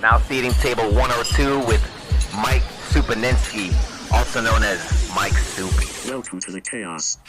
Now seating table 102 with Mike Supaninski, also known as Mike Supy. Welcome to the chaos.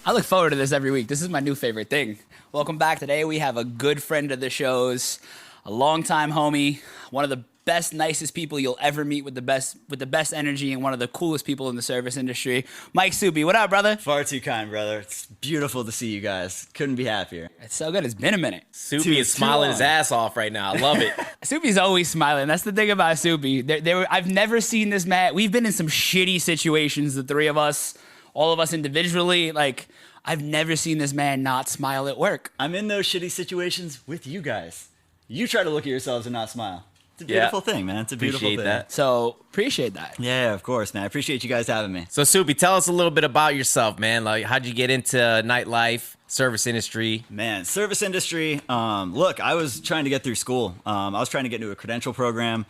I look forward to this every week. This is my new favorite thing. Welcome back. Today we have a good friend of the show's, a longtime homie, one of the best, nicest people you'll ever meet with the best energy, and one of the coolest people in the service industry. Mike Supy, what up, brother? Far too kind, brother. It's beautiful to see you guys. Couldn't be happier. It's so good. It's been a minute. Supy is smiling his ass off right now. I love it. Supy's always smiling. That's the thing about Supy. I've never seen this man. We've been in some shitty situations, the three of us, all of us individually. Like, I've never seen this man not smile at work. I'm in those shitty situations with you guys. You try to look at yourselves and not smile. It's a beautiful thing, man. It's a beautiful thing. That. So, appreciate that. Yeah, of course, man. I appreciate you guys having me. So, Supy, tell us a little bit about yourself, man. Like, how'd you get into nightlife, service industry? Man, service industry. Look, I was trying to get through school. I was trying to get into a credential program,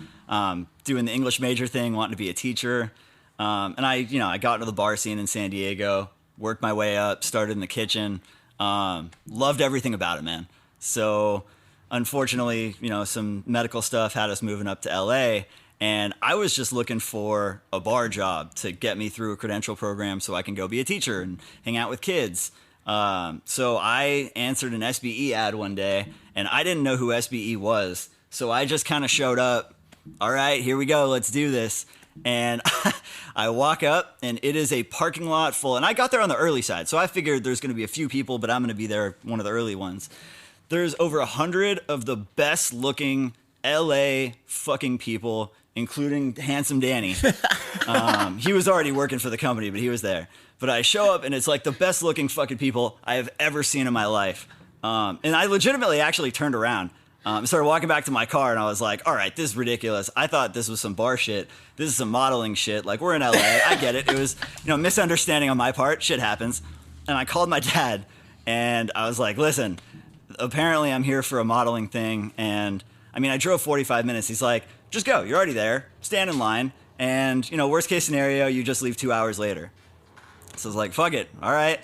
doing the English major thing, wanting to be a teacher. And I got into the bar scene in San Diego, worked my way up, started in the kitchen. Loved everything about it, man. So, unfortunately, some medical stuff had us moving up to LA, and I was just looking for a bar job to get me through a credential program so I can go be a teacher and hang out with kids. So I answered an SBE ad one day, and I didn't know who SBE was. So I just kind of showed up. All right, here we go. Let's do this. And I walk up, and it is a parking lot full. And I got there on the early side, so I figured there's going to be a few people, but I'm going to be there one of the early ones. There's over 100 of the best looking LA fucking people, including Handsome Danny. He was already working for the company, but he was there. But I show up, and it's like the best looking fucking people I have ever seen in my life. And I legitimately actually turned around. Started walking back to my car, and I was like, all right, this is ridiculous. I thought this was some bar shit. This is some modeling shit. Like, we're in LA. I get it. It was, misunderstanding on my part. Shit happens. And I called my dad, and I was like, listen, apparently I'm here for a modeling thing. And I drove 45 minutes. He's like, just go. You're already there. Stand in line. And, worst case scenario, you just leave 2 hours later. So I was like, fuck it. All right.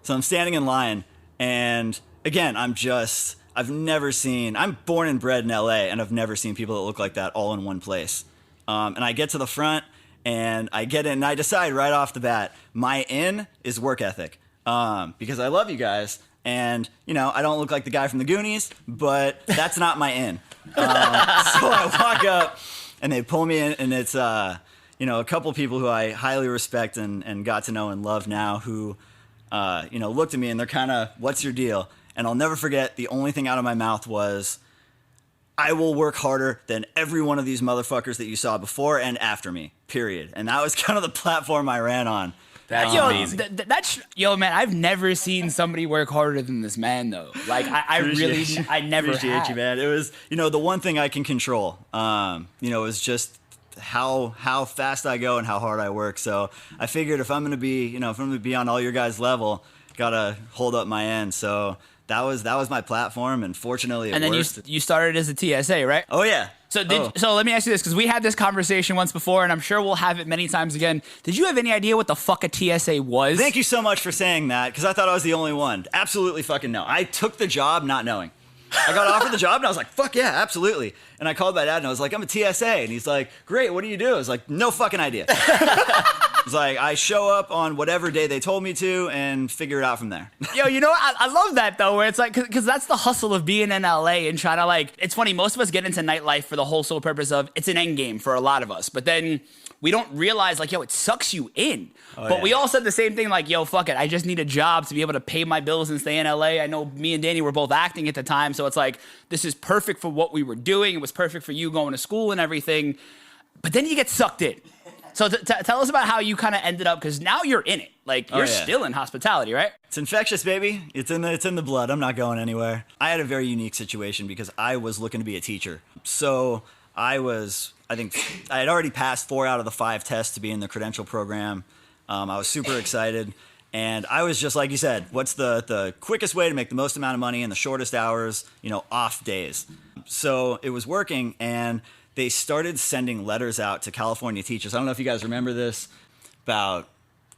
So I'm standing in line. And again, I'm born and bred in LA, and I've never seen people that look like that all in one place. And I get to the front, and I get in, and I decide right off the bat, my in is work ethic. Because I love you guys, and, I don't look like the guy from the Goonies, but that's not my in. So I walk up, and they pull me in, and it's, a couple people who I highly respect and got to know and love now who, looked at me, and they're kind of, what's your deal? And I'll never forget, the only thing out of my mouth was, I will work harder than every one of these motherfuckers that you saw before and after me, period. And that was kind of the platform I ran on. That's amazing. Man, I've never seen somebody work harder than this man, though. Like, I never appreciate you, man. It was, the one thing I can control, is just how fast I go and how hard I work. So I figured if I'm going to be on all your guys' level, gotta hold up my end. So that was my platform, and fortunately it worked. And then you started as a TSA, right? Oh yeah. So let me ask you this, because we had this conversation once before, and I'm sure we'll have it many times again. Did you have any idea what the fuck a TSA was? Thank you so much for saying that, because I thought I was the only one. Absolutely fucking no. I took the job not knowing. I got offered the job, and I was like, fuck yeah, absolutely. And I called my dad, and I was like, I'm a TSA. And he's like, great, what do you do? I was like, no fucking idea. It's like, I show up on whatever day they told me to and figure it out from there. Yo, I love that, though, where it's like, because that's the hustle of being in LA and trying to, it's funny, most of us get into nightlife for the whole sole purpose of, it's an end game for a lot of us. But then we don't realize, it sucks you in. But we all said the same thing, yo, fuck it, I just need a job to be able to pay my bills and stay in LA. I know me and Danny were both acting at the time, so it's like, this is perfect for what we were doing. It was perfect for you going to school and everything. But then you get sucked in. So tell us about how you kind of ended up, because now you're in it. You're still in hospitality, right? It's infectious, baby. It's in the blood. I'm not going anywhere. I had a very unique situation because I was looking to be a teacher. So I had already passed 4 out of the 5 tests to be in the credential program. I was super excited. And I was just, like you said, what's the quickest way to make the most amount of money in the shortest hours, off days. So it was working, and they started sending letters out to California teachers. I don't know if you guys remember this, about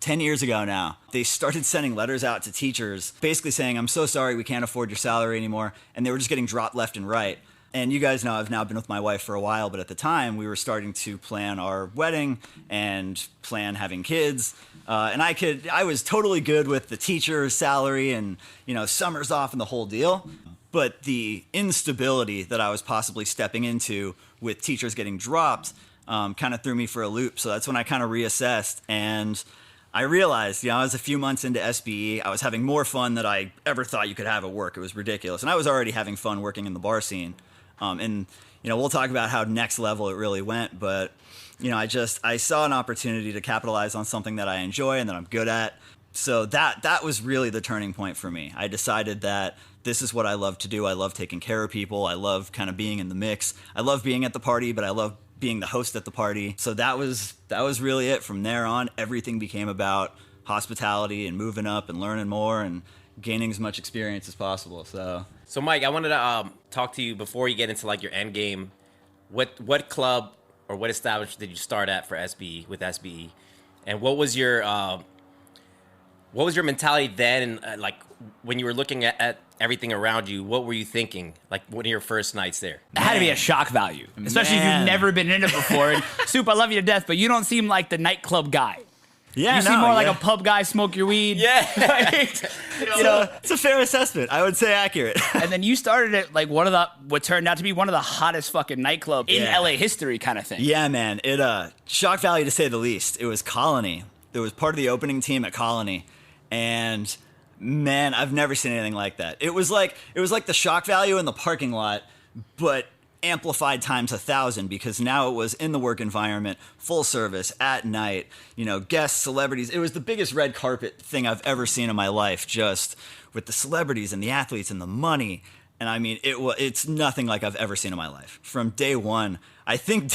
10 years ago now. They started sending letters out to teachers basically saying, I'm so sorry, we can't afford your salary anymore. And they were just getting dropped left and right. And you guys know I've now been with my wife for a while, but at the time we were starting to plan our wedding and plan having kids. And I was totally good with the teacher's salary and, summers off and the whole deal. But the instability that I was possibly stepping into with teachers getting dropped kind of threw me for a loop. So that's when I kind of reassessed, and I realized, I was a few months into SBE. I was having more fun than I ever thought you could have at work. It was ridiculous. And I was already having fun working in the bar scene. And we'll talk about how next level it really went. But, I saw an opportunity to capitalize on something that I enjoy and that I'm good at. So that was really the turning point for me. I decided that this is what I love to do. I love taking care of people. I love kind of being in the mix. I love being at the party, but I love being the host at the party. So that was really it. From there on, everything became about hospitality and moving up and learning more and gaining as much experience as possible. So Mike, I wanted to talk to you before you get into like your end game. What club or what establishment did you start at for SBE with SBE, and what was your mentality then? And like when you were looking at everything around you, what were you thinking? Like one of your first nights there? It had to be a shock value, especially if you've never been in it before. And Soup, I love you to death, but you don't seem like the nightclub guy. Yeah, you seem more like a pub guy, smoke your weed. Yeah. It's a fair assessment. I would say accurate. And then you started at like what turned out to be one of the hottest fucking nightclubs in LA history kind of thing. Yeah, man. It shock value to say the least. It was Colony. It was part of the opening team at Colony. And man, I've never seen anything like that. It was like the shock value in the parking lot, but amplified times 1,000, because now it was in the work environment, full service, at night, guests, celebrities. It was the biggest red carpet thing I've ever seen in my life, just with the celebrities and the athletes and the money. And I mean, it's nothing like I've ever seen in my life. From day one, I think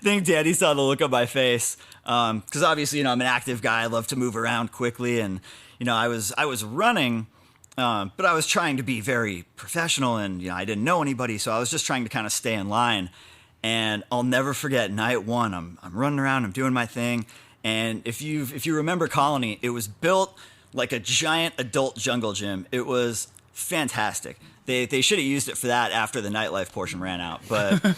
Daddy saw the look on my face, because obviously, I'm an active guy. I love to move around quickly, and I was running. But I was trying to be very professional, and I didn't know anybody, so I was just trying to kind of stay in line. And I'll never forget night one. I'm running around, I'm doing my thing, and if you remember Colony, it was built like a giant adult jungle gym. It was fantastic. They should have used it for that after the nightlife portion ran out. But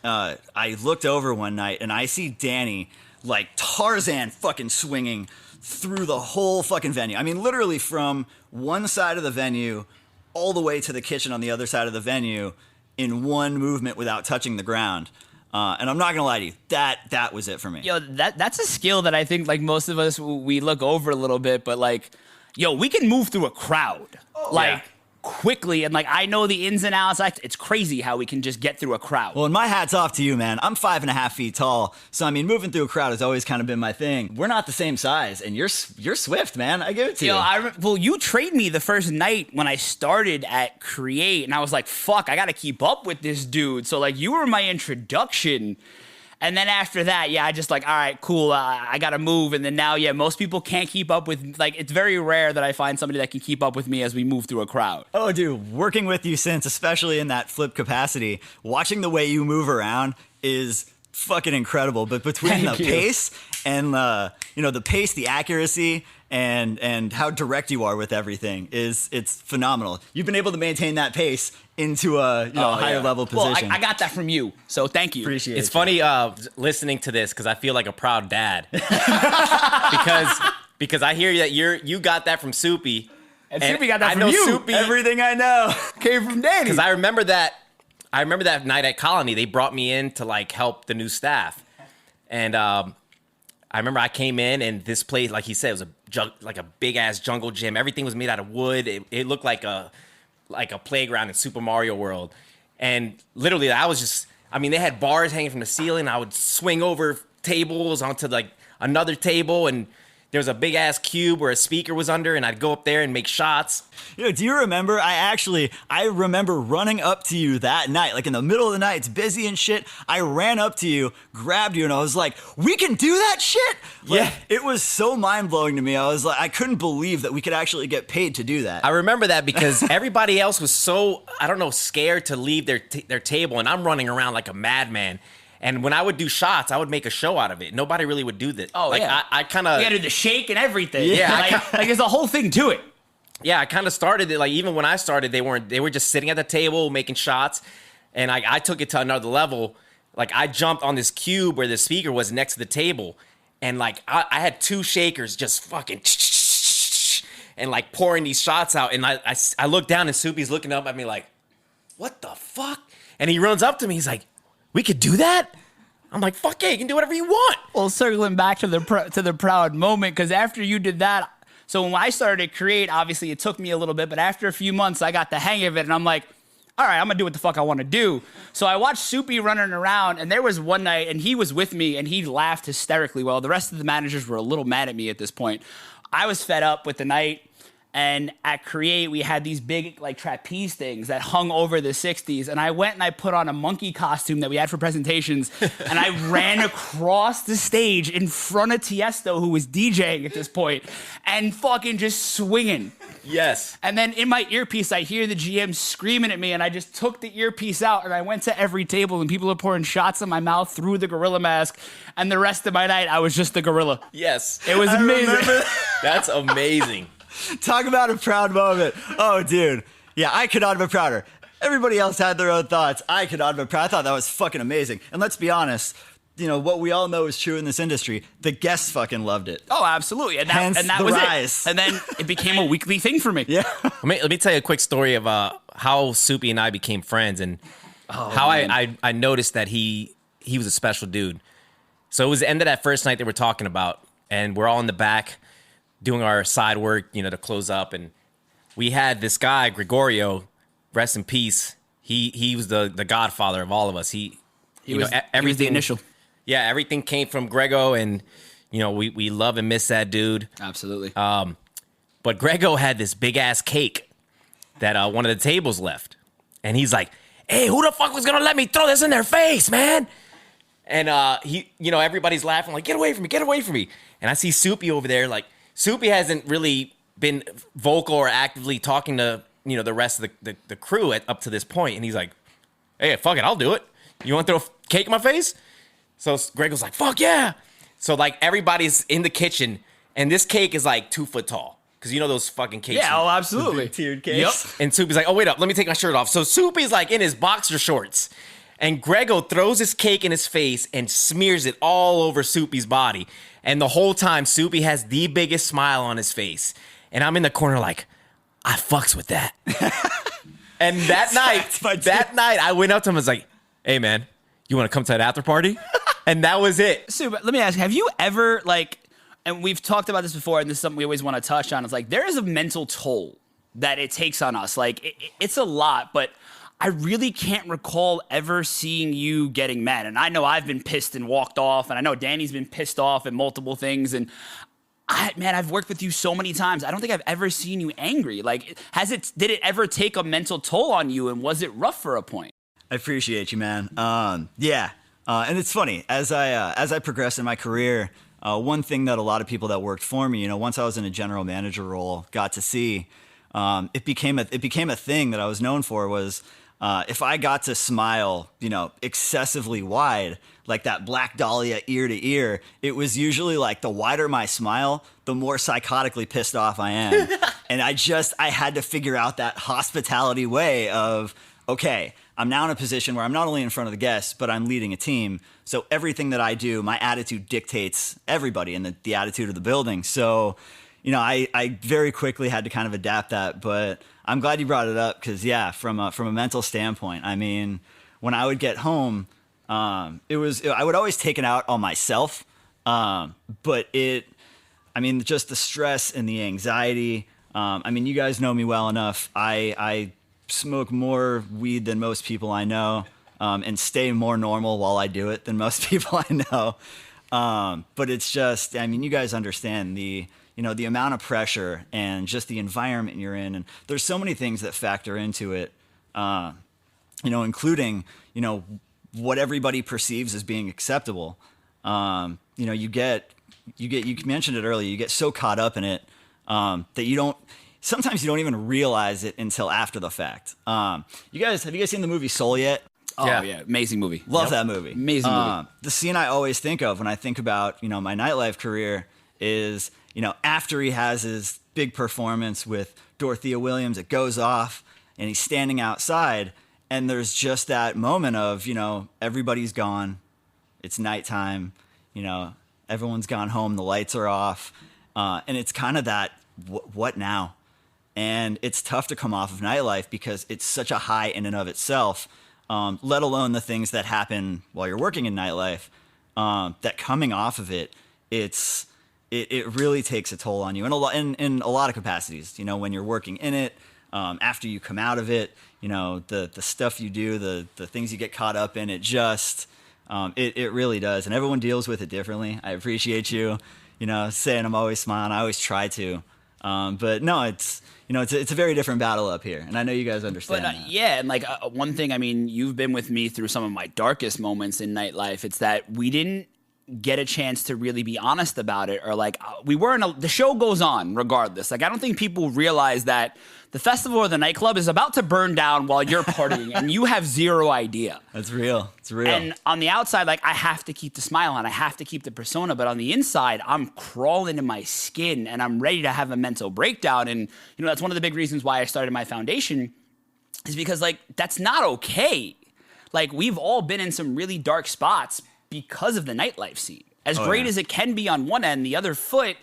I looked over one night and I see Danny like Tarzan fucking swinging through the whole fucking venue. I mean, literally from one side of the venue all the way to the kitchen on the other side of the venue in one movement without touching the ground. And I'm not gonna lie to you, that was it for me. Yo, that's a skill that I think like most of us, we look over a little bit, but like, we can move through a crowd. Quickly, and like I know the ins and outs. It's crazy how we can just get through a crowd. Well, and my hat's off to you, man. I'm 5.5 feet tall, so I mean, moving through a crowd has always kind of been my thing. We're not the same size, and you're swift, man. I give it to you. You trained me the first night when I started at Create, and I was like, fuck, I gotta keep up with this dude. So like, you were my introduction. And then after that, I just like, all right, cool, I gotta move. And then now, most people can't keep up with, like, it's very rare that I find somebody that can keep up with me as we move through a crowd. Oh, dude, working with you since, especially in that flip capacity, watching the way you move around is fucking incredible. But between the pace and the pace, the accuracy, and how direct you are with everything it's phenomenal. You've been able to maintain that pace into a higher level position. Well, I got that from you, so thank you. Appreciate it. It's funny listening to this because I feel like a proud dad because I hear that you got that from Supy. And Supy got that from you. Supy, everything I know came from Danny. Because I remember that night at Colony, they brought me in to like help the new staff, and I remember I came in and this place, like he said, it was like a big ass jungle gym. Everything was made out of wood. It looked like a playground in Super Mario World. And literally they had bars hanging from the ceiling. I would swing over tables onto like another table, and there was a big ass cube where a speaker was under, and I'd go up there and make shots. Do you remember? I remember running up to you that night, like in the middle of the night, it's busy and shit. I ran up to you, grabbed you, and I was like, we can do that shit? Like, it was so mind blowing to me. I was like, I couldn't believe that we could actually get paid to do that. I remember that because everybody else was so, scared to leave their table, and I'm running around like a madman. And when I would do shots, I would make a show out of it. Nobody really would do that. Oh, like, yeah. I kind of... You gotta do the shake and everything. Yeah, like there's a whole thing to it. Yeah, I kind of started it. Like, even when I started, they were just sitting at the table making shots. And I took it to another level. Like, I jumped on this cube where the speaker was next to the table. And, like, I had 2 shakers just fucking... and, like, pouring these shots out. And I look down, and Supy's looking up at me like, what the fuck? And he runs up to me. He's like, we could do that? I'm like, fuck yeah, you can do whatever you want. Well, circling back to the proud moment, because after you did that, so when I started to create, obviously it took me a little bit, but after a few months, I got the hang of it, and I'm like, all right, I'm gonna do what the fuck I want to do. So I watched Supy running around, and there was one night, and he was with me, and he laughed hysterically. Well, the rest of the managers were a little mad at me at this point. I was fed up with the night. And at Create, we had these big like trapeze things that hung over the 60s. And I went and I put on a monkey costume that we had for presentations. And I ran across the stage in front of Tiesto, who was DJing at this point, and fucking just swinging. Yes. And then in my earpiece, I hear the GM screaming at me, and I just took the earpiece out, and I went to every table, and people are pouring shots in my mouth through the gorilla mask. And the rest of my night, I was just the gorilla. Yes. It was amazing. That's amazing. Talk about a proud moment. Oh, dude. Yeah, I could not have been prouder. Everybody else had their own thoughts. I could not have been proud. I thought that was fucking amazing. And let's be honest, you know, what we all know is true in this industry. The guests fucking loved it. Oh, absolutely. And Hence that the was rise. it. And then it became a weekly thing for me. Yeah. Let me tell you a quick story of how Supy and I became friends and how I noticed that he was a special dude. So it was the end of that first night that we're talking about, and we're all in the back doing our side work, you know, to close up. And we had this guy, Gregorio, rest in peace. He was the godfather of all of us. He was the initial. Yeah, everything came from Grego, and, you know, we love and miss that dude. Absolutely. But Grego had this big-ass cake that one of the tables left. And he's like, hey, who the fuck was going to let me throw this in their face, man? And everybody's laughing, like, get away from me. And I see Supy over there, like, Supy hasn't really been vocal or actively talking to, you know, the rest of the crew up to this point. And he's like, hey, fuck it, I'll do it. You want to throw cake in my face? So Greg was like, fuck yeah. So, like, everybody's in the kitchen, and this cake is, like, 2 foot tall. Because you know those fucking cakes. Yeah, oh, absolutely. Tiered cakes. Yep. And Supy's like, oh, wait up, let me take my shirt off. So Supy's, like, in his boxer shorts. And Grego throws his cake in his face and smears it all over Supy's body. And the whole time, Supy has the biggest smile on his face. And I'm in the corner like, I fucks with that. And that night, I went up to him and was like, hey, man, you want to come to that after party? And that was it. Supy, let me ask, have you ever, like, and we've talked about this before, and this is something we always want to touch on, it's like, there is a mental toll that it takes on us. Like, it's a lot, but I really can't recall ever seeing you getting mad. And I know I've been pissed and walked off, and I know Danny's been pissed off at multiple things. And I've worked with you so many times. I don't think I've ever seen you angry. Like, did it ever take a mental toll on you, and was it rough for a point? I appreciate you, man. Yeah. And it's funny, as I progressed in my career, one thing that a lot of people that worked for me, you know, once I was in a general manager role, got to see, it became a thing that I was known for was, if I got to smile, you know, excessively wide, like that Black Dahlia ear to ear, it was usually like the wider my smile, the more psychotically pissed off I am. And I had to figure out that hospitality way of, okay, I'm now in a position where I'm not only in front of the guests, but I'm leading a team. So everything that I do, my attitude dictates everybody and the attitude of the building. So, you know, I very quickly had to kind of adapt that, but I'm glad you brought it up because, yeah, from a mental standpoint, I mean, when I would get home, I would always take it out on myself, but just the stress and the anxiety. I mean, you guys know me well enough. I smoke more weed than most people I know, and stay more normal while I do it than most people I know. But it's just, I mean, you guys understand the amount of pressure and just the environment you're in. And there's so many things that factor into it, including, what everybody perceives as being acceptable. You mentioned it earlier, you get so caught up in it that sometimes you don't even realize it until after the fact. Have you guys seen the movie Soul yet? Oh Yeah. yeah, amazing movie. Love that movie. Amazing movie. The scene I always think of when I think about, my nightlife career is, after he has his big performance with Dorothea Williams, it goes off and he's standing outside and there's just that moment of, everybody's gone. It's nighttime, everyone's gone home. The lights are off. And it's kind of that, what now? And it's tough to come off of nightlife because it's such a high in and of itself. Let alone the things that happen while you're working in nightlife, that coming off of it, it really takes a toll on you in a lot of capacities. When you're working in it, after you come out of it, the stuff you do, the things you get caught up in, it just, it really does. And everyone deals with it differently. I appreciate you, saying I'm always smiling. I always try to. But no, it's a very different battle up here, and I know you guys understand. But that. yeah, and like one thing, I mean, you've been with me through some of my darkest moments in nightlife. It's that we didn't get a chance to really be honest about it, or like we weren't. The show goes on regardless. Like I don't think people realize that the festival or the nightclub is about to burn down while you're partying, and you have zero idea. That's real. It's real. And on the outside, like I have to keep the smile on, I have to keep the persona, but on the inside, I'm crawling in my skin and I'm ready to have a mental breakdown. And that's one of the big reasons why I started my foundation, is because like that's not okay. Like we've all been in some really dark spots because of the nightlife scene. As great as it can be on one end, the other foot,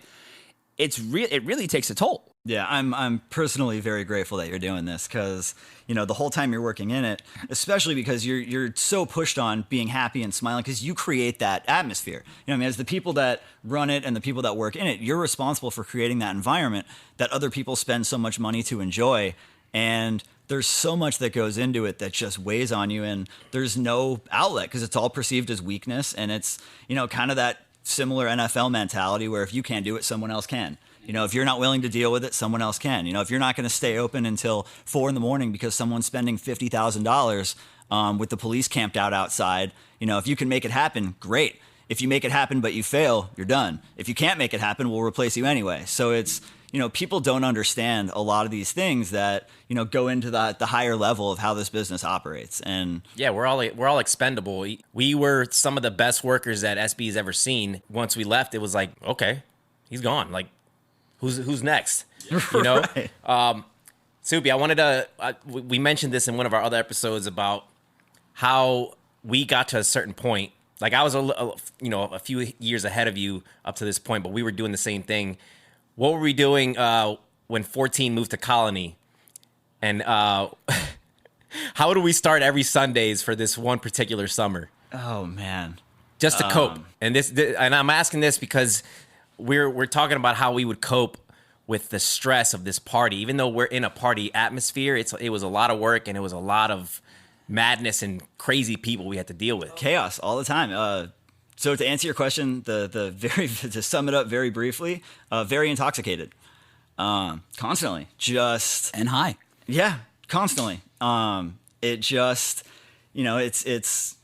it really takes a toll. Yeah, I'm personally very grateful that you're doing this because, the whole time you're working in it, especially because you're so pushed on being happy and smiling because you create that atmosphere. As the people that run it and the people that work in it, you're responsible for creating that environment that other people spend so much money to enjoy. And there's so much that goes into it that just weighs on you, and there's no outlet because it's all perceived as weakness. And it's, kind of that similar NFL mentality where if you can't do it, someone else can. If you're not willing to deal with it, someone else can. If you're not going to stay open until 4 a.m. because someone's spending $50,000 with the police camped out outside, if you can make it happen, great. If you make it happen but you fail, you're done. If you can't make it happen, we'll replace you anyway. So it's, people don't understand a lot of these things that, go into the higher level of how this business operates. And yeah, we're all expendable. We were some of the best workers that SB's ever seen. Once we left, it was like, okay, he's gone. Like, who's next? Right. Supy, I wanted to. We mentioned this in one of our other episodes about how we got to a certain point. Like I was a few years ahead of you up to this point, but we were doing the same thing. What were we doing when 14 moved to Colony? And how do we start every Sundays for this one particular summer? Oh man, just to cope. And and I'm asking this because we're talking about how we would cope with the stress of this party. Even though we're in a party atmosphere, it was a lot of work and it was a lot of madness and crazy people we had to deal with. Chaos all the time. So to answer your question, to sum it up very briefly, very intoxicated, constantly, just And high. yeah, constantly. It just, it's.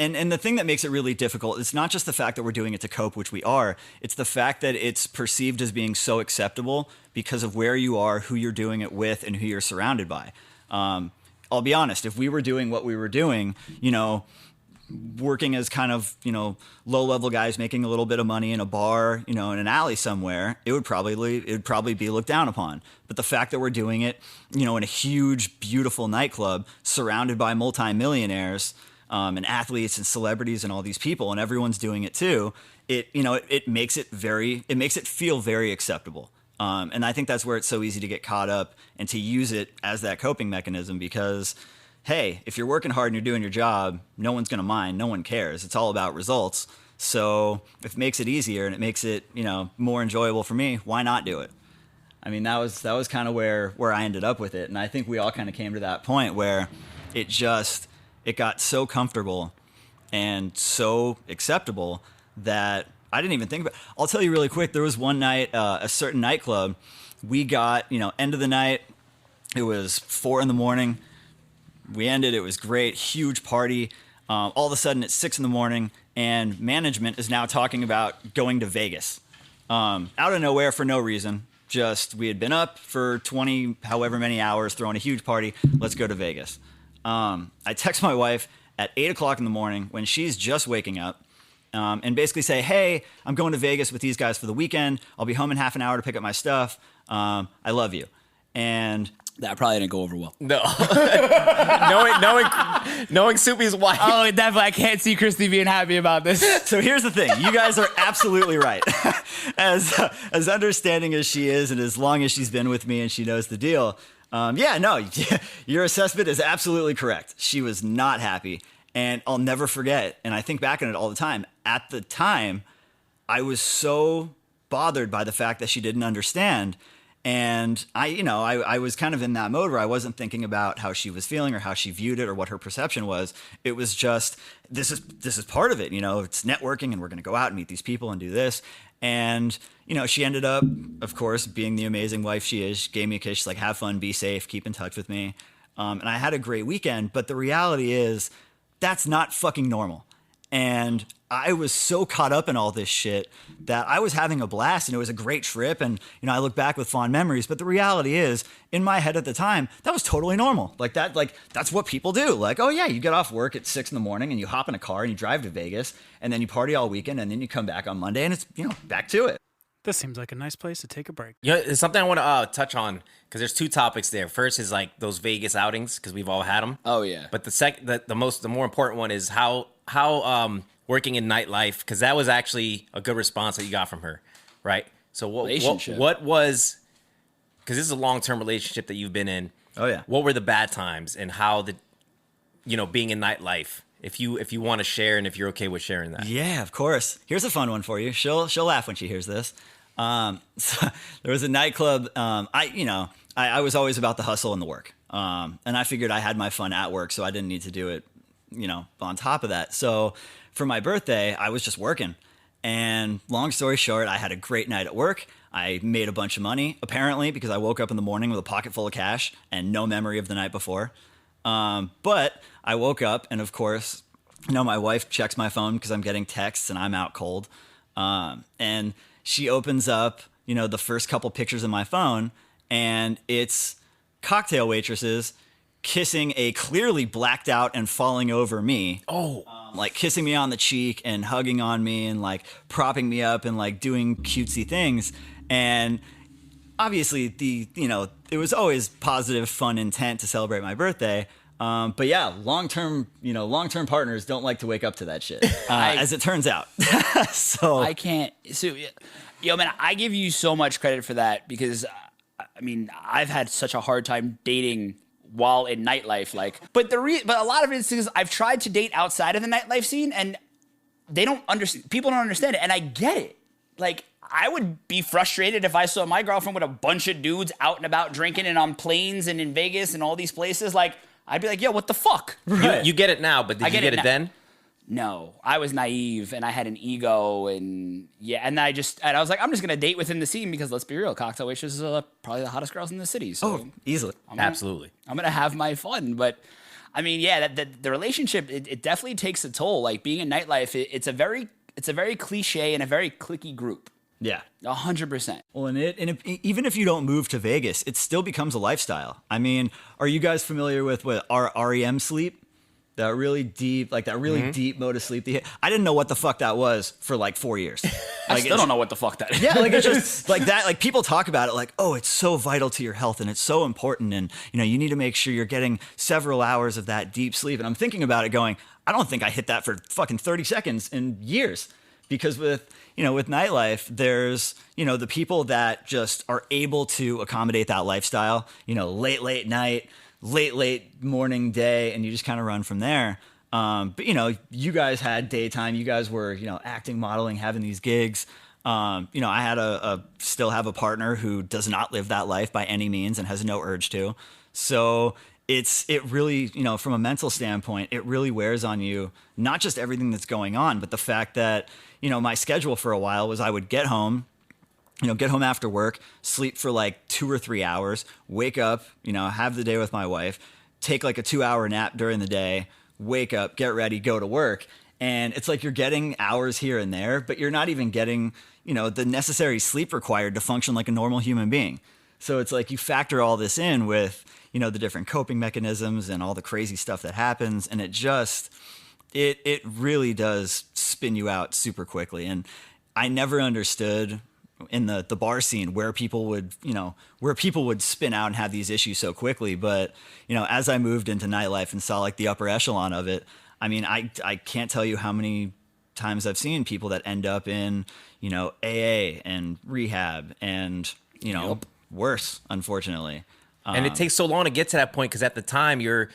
And the thing that makes it really difficult, it's not just the fact that we're doing it to cope, which we are. It's the fact that it's perceived as being so acceptable because of where you are, who you're doing it with, and who you're surrounded by. I'll be honest, if we were doing what we were doing, working as kind of, low-level guys making a little bit of money in a bar, in an alley somewhere, it would probably be looked down upon. But the fact that we're doing it, in a huge, beautiful nightclub surrounded by multimillionaires, and athletes and celebrities and all these people, and everyone's doing it too. It makes it feel very acceptable. And I think that's where it's so easy to get caught up and to use it as that coping mechanism because, hey, if you're working hard and you're doing your job, no one's going to mind. No one cares. It's all about results. So if it makes it easier and it makes it, more enjoyable for me, why not do it? I mean, that was kind of where I ended up with it. And I think we all kind of came to that point where it got so comfortable and so acceptable that I didn't even think about it. I'll tell you really quick. There was one night, a certain nightclub, we got, end of the night. It was 4 a.m. We ended. It was great. Huge party. All of a sudden it's 6 a.m. and management is now talking about going to Vegas. Out of nowhere for no reason. Just, we had been up for 20, however many hours, throwing a huge party. Let's go to Vegas. I text my wife at 8 o'clock in the morning when she's just waking up, and basically say, hey, I'm going to Vegas with these guys for the weekend. I'll be home in half an hour to pick up my stuff. I love you. And That probably didn't go over well. No. knowing Supy's wife. Oh, definitely. I can't see Christy being happy about this. So here's the thing. You guys are absolutely right. As understanding as she is, and as long as she's been with me and she knows the deal, your assessment is absolutely correct. She was not happy. And I'll never forget, and I think back on it all the time, at the time, I was so bothered by the fact that she didn't understand. And I was kind of in that mode where I wasn't thinking about how she was feeling or how she viewed it or what her perception was. It was just, this is part of it, it's networking and we're going to go out and meet these people and do this. And, she ended up, of course, being the amazing wife she is. She gave me a kiss. She's like, have fun, be safe, keep in touch with me. And I had a great weekend, but the reality is that's not fucking normal. And I was so caught up in all this shit that I was having a blast and it was a great trip. And, I look back with fond memories, but the reality is in my head at the time, that was totally normal. That's what people do. Like, oh yeah, you get off work at 6 a.m. and you hop in a car and you drive to Vegas and then you party all weekend and then you come back on Monday and it's, back to it. This seems like a nice place to take a break. There's something I want to touch on because there's two topics there. First is like those Vegas outings because we've all had them. Oh yeah. But the more important one is how working in nightlife, because that was actually a good response that you got from her, right? So what was, because this is a long-term relationship that you've been in. Oh yeah. What were the bad times and how being in nightlife? If you want to share and if you're okay with sharing that. Yeah, of course. Here's a fun one for you. She'll laugh when she hears this. So there was a nightclub. I was always about the hustle and the work. And I figured I had my fun at work, so I didn't need to do it, on top of that. So for my birthday, I was just working. And long story short, I had a great night at work. I made a bunch of money, apparently, because I woke up in the morning with a pocket full of cash and no memory of the night before. But I woke up and of course, my wife checks my phone because I'm getting texts and I'm out cold. And she opens up, the first couple pictures of my phone and it's cocktail waitresses kissing a clearly blacked out and falling over me. Oh, like kissing me on the cheek and hugging on me and like propping me up and like doing cutesy things. And obviously it was always positive, fun intent to celebrate my birthday. But yeah, long-term partners don't like to wake up to that shit, as it turns out. So I can't. So, man, I give you so much credit for that because, I've had such a hard time dating while in nightlife. But a lot of it is because I've tried to date outside of the nightlife scene and they don't understand. People don't understand it, and I get it. Like, I would be frustrated if I saw my girlfriend with a bunch of dudes out and about drinking and on planes and in Vegas and all these places. Like, I'd be like, yo, what the fuck? Right. You get it now, but did you get it then? No, I was naive and I had an ego and I was like, I'm just going to date within the scene because let's be real, cocktail waitresses are probably the hottest girls in the city. So easily. Absolutely. I'm going to have my fun. But the relationship, it definitely takes a toll. Like being in nightlife, it's a very cliche and a very cliquey group. Yeah. 100%. Well, even if you don't move to Vegas, it still becomes a lifestyle. Are you guys familiar with what REM sleep? That really deep, deep mode of sleep. I didn't know what the fuck that was for like 4 years. I still don't know what the fuck that is. Yeah, it's just like that. Like people talk about it like, oh, it's so vital to your health and it's so important. And, you need to make sure you're getting several hours of that deep sleep. And I'm thinking about it going, I don't think I hit that for fucking 30 seconds in years. Because with nightlife, there's, the people that just are able to accommodate that lifestyle, late night, late morning, day, and you just kind of run from there. But, you guys had daytime. You guys were, acting, modeling, having these gigs. I still have a partner who does not live that life by any means and has no urge to. So it really, from a mental standpoint, it really wears on you, not just everything that's going on, but the fact that, my schedule for a while was I would get home after work, sleep for like 2 or 3 hours, wake up, have the day with my wife, take like a 2-hour nap during the day, wake up, get ready, go to work. And it's like you're getting hours here and there, but you're not even getting, the necessary sleep required to function like a normal human being. So it's like you factor all this in with, you know, the different coping mechanisms and all the crazy stuff that happens. And it just, it really does spin you out super quickly. And I never understood in the bar scene where people would, you know, where people would spin out and have these issues so quickly. But, you know, as I moved into nightlife and saw like the upper echelon of it, I mean, I can't tell you how many times I've seen people that end up in, you know, AA and rehab and, you know, worse, unfortunately. And it takes so long to get to that point because at the time you're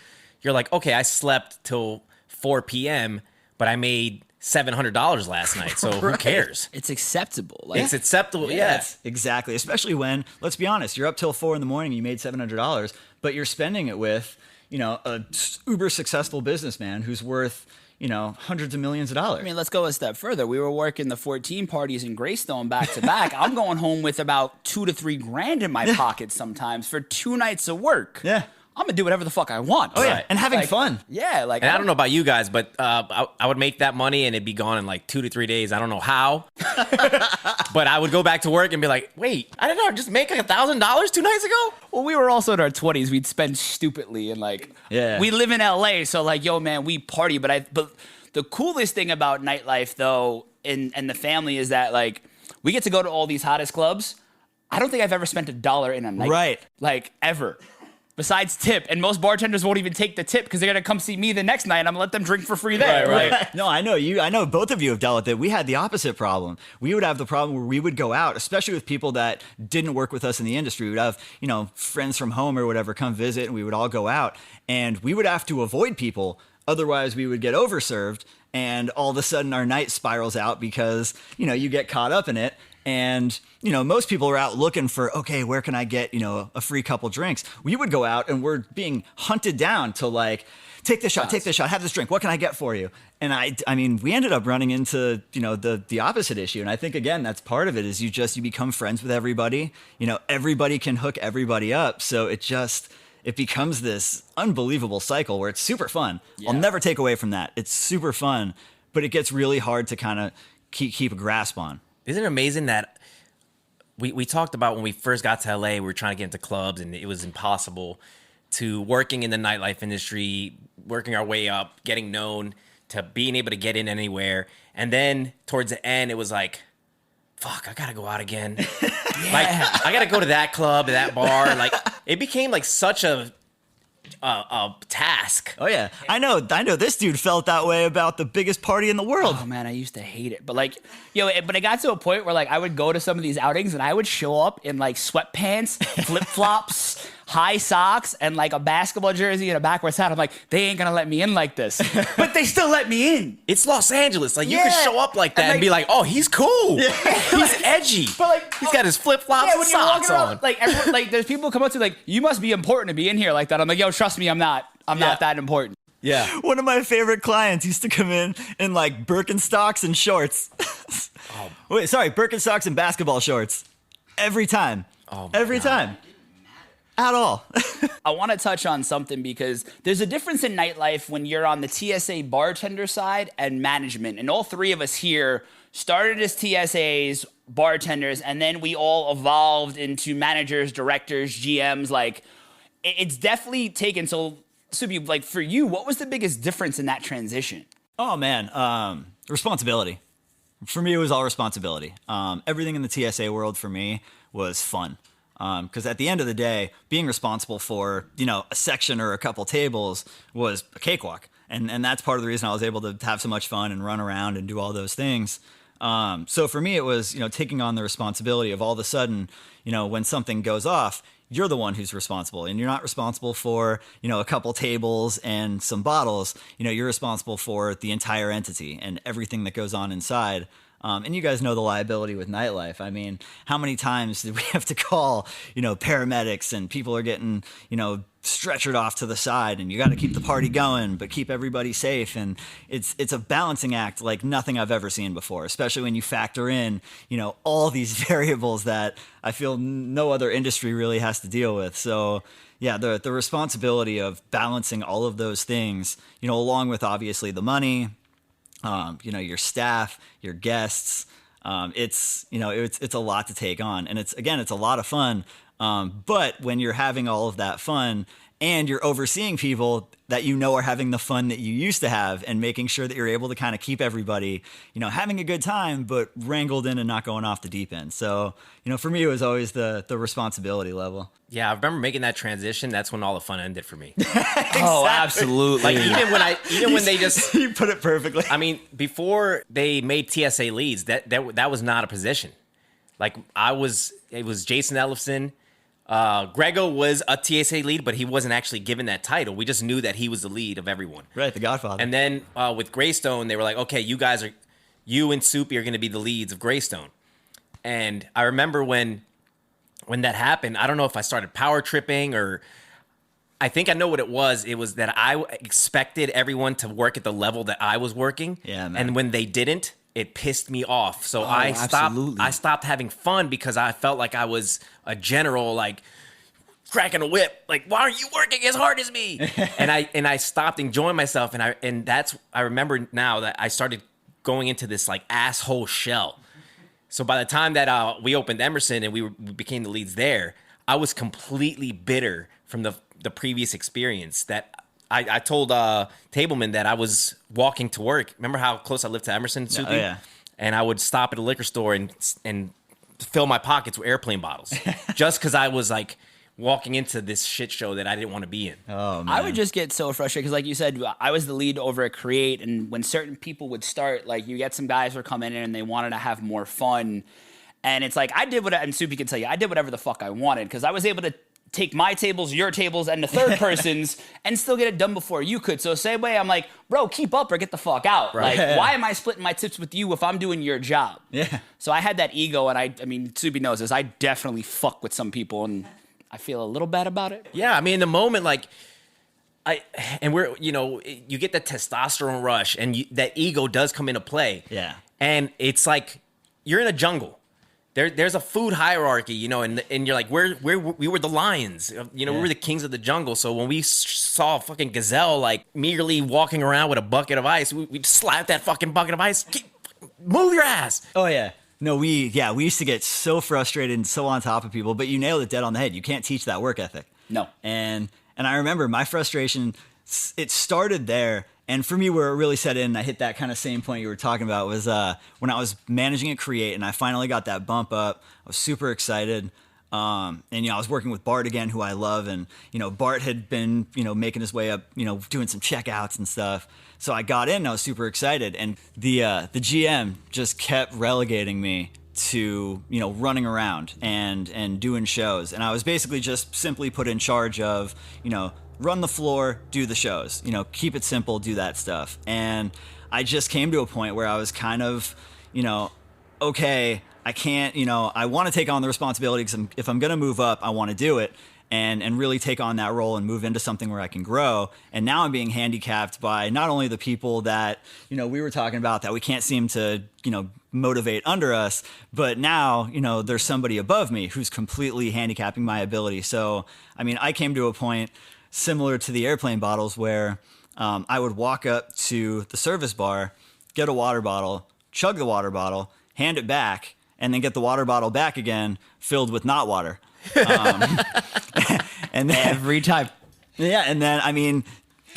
like, okay, I slept till 4 p.m., but I made $700 last night, so who cares? It's acceptable. Like, It's acceptable, yeah. Exactly. Especially when, let's be honest, you're up till 4 a.m, you made $700, but you're spending it with, you know, a uber successful businessman who's worth, you know, hundreds of millions of dollars. I mean, let's go a step further. We were working the 14 parties in Greystone back to back. I'm going home with about $2 to $3 grand in my pocket sometimes for 2 nights of work. Yeah. I'm gonna do whatever the fuck I want. Oh yeah, and having fun. Yeah, like And I don't know about you guys, but I would make that money and it'd be gone in like 2 to 3 days. I don't know how, but I would go back to work and be like, "Wait, I didn't know, just make like $1,000 2 nights ago." Well, we were also in our 20s. We'd spend stupidly and like, Yeah. we live in LA, so like, yo, man, we party. But the coolest thing about nightlife though, and the family is that like, we get to go to all these hottest clubs. I don't think I've ever spent $1 in a night. Right. Like ever. Besides tip, and most bartenders won't even take the tip because they're gonna come see me the next night and I'm gonna let them drink for free there. Right. No, I know both of you have dealt with it. We had the opposite problem. We would have the problem where we would go out, especially with people that didn't work with us in the industry. We would have, you know, friends from home or whatever come visit and we would all go out and we would have to avoid people. Otherwise we would get overserved and all of a sudden our night spirals out because, you know, you get caught up in it. And, you know, most people are out looking for, okay, where can I get, you know, a free couple drinks? We would go out and we're being hunted down to like, take this shot, have this drink. What can I get for you? And I mean, we ended up running into, you know, the opposite issue. And I think, again, that's part of it is you become friends with everybody. You know, everybody can hook everybody up. So it becomes this unbelievable cycle where it's super fun. Yeah. I'll never take away from that. It's super fun, but it gets really hard to kind of keep a grasp on. Isn't it amazing that we talked about when we first got to LA, we were trying to get into clubs and it was impossible, to working in the nightlife industry, working our way up, getting known, to being able to get in anywhere. And then towards the end, it was like, fuck, I gotta go out again. Like, I gotta go to that club, that bar. Like, it became like such a task. Oh yeah, I know. This dude felt that way about the biggest party in the world. Oh man, I used to hate it. But like, but it got to a point where like I would go to some of these outings and I would show up in like sweatpants, flip flops, high socks, and like a basketball jersey and a backwards hat. I'm like, they ain't gonna let me in like this, but they still let me in. It's Los Angeles. Like, you can show up like that and be like, oh, he's cool. Yeah. He's edgy. But like, he's got his flip flops and socks on. Like, everyone, like, there's people come up to like, you must be important to be in here like that. I'm like, yo, trust me, I'm not. I'm not that important. Yeah. One of my favorite clients used to come in like Birkenstocks and shorts. Birkenstocks and basketball shorts. Every time. Oh, every time. At all. I want to touch on something because there's a difference in nightlife when you're on the TSA bartender side and management. And all three of us here started as TSAs, bartenders, and then we all evolved into managers, directors, GMs. Like, it's definitely taken. So, Supy, like for you, what was the biggest difference in that transition? Oh man, responsibility. For me, it was all responsibility. Everything in the TSA world for me was fun. Because at the end of the day, being responsible for, you know, a section or a couple tables was a cakewalk. And that's part of the reason I was able to have so much fun and run around and do all those things. So for me, it was, you know, taking on the responsibility of all of a sudden, you know, when something goes off, you're the one who's responsible, and you're not responsible for, you know, a couple tables and some bottles. You know, you're responsible for the entire entity and everything that goes on inside. And you guys know the liability with nightlife. I mean, how many times did we have to call, you know, paramedics, and people are getting, you know, stretchered off to the side, and you got to keep the party going, but keep everybody safe. And it's a balancing act like nothing I've ever seen before, especially when you factor in, you know, all these variables that I feel no other industry really has to deal with. So yeah, the responsibility of balancing all of those things, you know, along with obviously the money, you know, your staff, your guests, it's, you know, it's a lot to take on, and it's a lot of fun. But when you're having all of that fun and you're overseeing people that you know are having the fun that you used to have and making sure that you're able to kind of keep everybody, having a good time, but wrangled in and not going off the deep end. So, for me, it was always the responsibility level. Yeah, I remember making that transition. That's when all the fun ended for me. Oh, absolutely. Like even when they just You put it perfectly. I mean, before they made TSA leads, that was not a position. Like it was Jason Ellison. Grego was a TSA lead, but he wasn't actually given that title. We just knew that he was the lead of everyone. Right, the Godfather. And then with Greystone, they were like, okay, you and Supy are going to be the leads of Greystone. And I remember when that happened, I don't know if I started power tripping or I think I know what it was. It was that I expected everyone to work at the level that I was working. Yeah, man. And when they didn't, it pissed me off. So absolutely. I stopped having fun because I felt like I was a general, like cracking a whip. Like, why aren't you working as hard as me? and I stopped enjoying myself. I remember now that I started going into this like asshole shell. So by the time that we opened Emerson and we became the leads there, I was completely bitter from the previous experience that I told Tableman that I was walking to work. Remember how close I lived to Emerson, Supy? Oh, yeah. And I would stop at a liquor store and fill my pockets with airplane bottles just because I was like walking into this shit show that I didn't want to be in. Oh, man. I would just get so frustrated because, like you said, I was the lead over at Create, and when certain people would start, like you get some guys who are coming in and they wanted to have more fun, and it's like and Supy can tell you, I did whatever the fuck I wanted because I was able to take my tables, your tables, and the third person's and still get it done before you could. So same way, I'm like, bro, keep up or get the fuck out. Right. Like, why am I splitting my tips with you if I'm doing your job? Yeah. So I had that ego, and I mean, Supy knows this. I definitely fuck with some people, and I feel a little bad about it. Yeah, I mean, in the moment, like, you get the testosterone rush, and that ego does come into play. Yeah. And it's like you're in a jungle. There's a food hierarchy, and you're like, we were the lions, we were the kings of the jungle. So when we saw a fucking gazelle like meagerly walking around with a bucket of ice, we slapped that fucking bucket of ice. Move your ass. Oh, yeah. No, we used to get so frustrated and so on top of people, but you nailed it dead on the head. You can't teach that work ethic. No. And I remember my frustration, it started there. And for me, where it really set in, I hit that kind of same point you were talking about, was when I was managing at Create and I finally got that bump up. I was super excited. And, I was working with Bart again, who I love. And, Bart had been, making his way up, doing some checkouts and stuff. So I got in and I was super excited. And the GM just kept relegating me to, running around and doing shows. And I was basically just simply put in charge of, run the floor, do the shows, keep it simple, do that stuff. And I just came to a point where I was kind of, okay, I can't, I want to take on the responsibility because if I'm going to move up, I want to do it and really take on that role and move into something where I can grow. And now I'm being handicapped by not only the people that, we were talking about that we can't seem to, motivate under us, but now, there's somebody above me who's completely handicapping my ability. So, I mean, I came to a point similar to the airplane bottles where I would walk up to the service bar, get a water bottle, chug the water bottle, hand it back, and then get the water bottle back again filled with not water. And then, Every time. yeah, and then, I mean,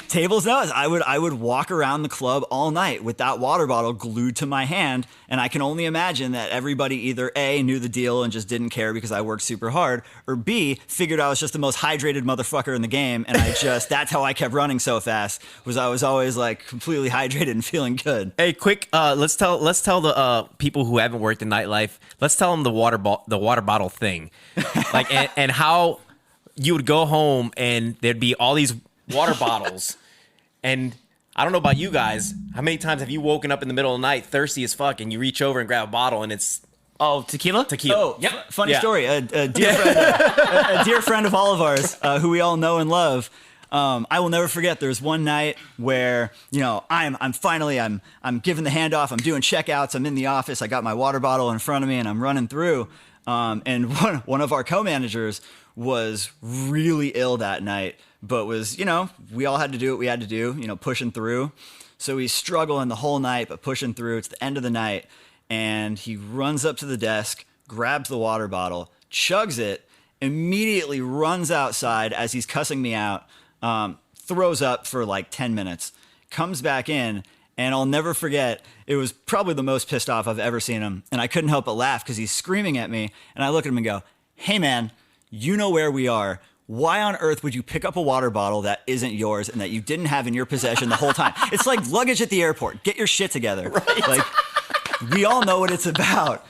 tables knows. I would walk around the club all night with that water bottle glued to my hand, and I can only imagine that everybody either A, knew the deal and just didn't care because I worked super hard, or B, figured I was just the most hydrated motherfucker in the game, and that's how I kept running so fast, was I was always like completely hydrated and feeling good. Hey, quick, let's tell the people who haven't worked in nightlife. Let's tell them the water bottle thing, like and how you would go home and there'd be all these water bottles, and I don't know about you guys, how many times have you woken up in the middle of the night thirsty as fuck and you reach over and grab a bottle and it's Tequila? Oh, Yep. Funny Yeah. story. A dear friend of all of ours, who we all know and love. I will never forget. There was one night where I'm finally giving the handoff. I'm doing checkouts. I'm in the office. I got my water bottle in front of me and I'm running through. And one of our co-managers was really ill that night, but was we all had to do what we had to do. Pushing through. So he's struggling the whole night, but pushing through. It's the end of the night. And he runs up to the desk, grabs the water bottle, chugs it, immediately runs outside as he's cussing me out, throws up for like 10 minutes, comes back in, and I'll never forget, it was probably the most pissed off I've ever seen him. And I couldn't help but laugh because he's screaming at me. And I look at him and go, hey man, you know where we are. Why on earth would you pick up a water bottle that isn't yours and that you didn't have in your possession the whole time? It's like luggage at the airport. Get your shit together. Right. Like, we all know what it's about.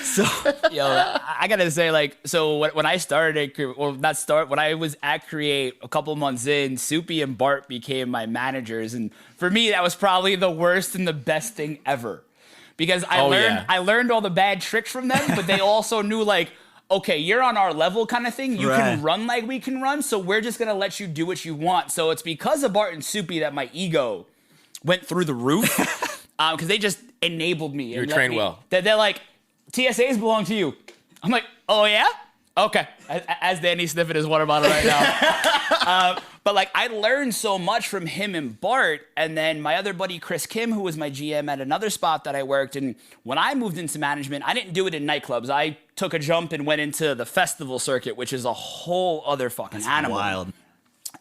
So, Yo, I gotta say, like, so when I started when I was at Create a couple months in, Supy and Bart became my managers, and for me, that was probably the worst and the best thing ever, because I learned all the bad tricks from them, but they also knew, like, okay, you're on our level kind of thing. You can run like we can run, so we're just gonna let you do what you want. So it's because of Bart and Supy that my ego went through the roof, because they just enabled me. You were trained well. They're like, TSAs belong to you. I'm like, oh yeah? Okay. As Danny sniffing his water bottle right now. But like, I learned so much from him and Bart, and then my other buddy, Chris Kim, who was my GM at another spot that I worked. And when I moved into management, I didn't do it in nightclubs. I took a jump and went into the festival circuit, which is a whole other fucking animal. wild.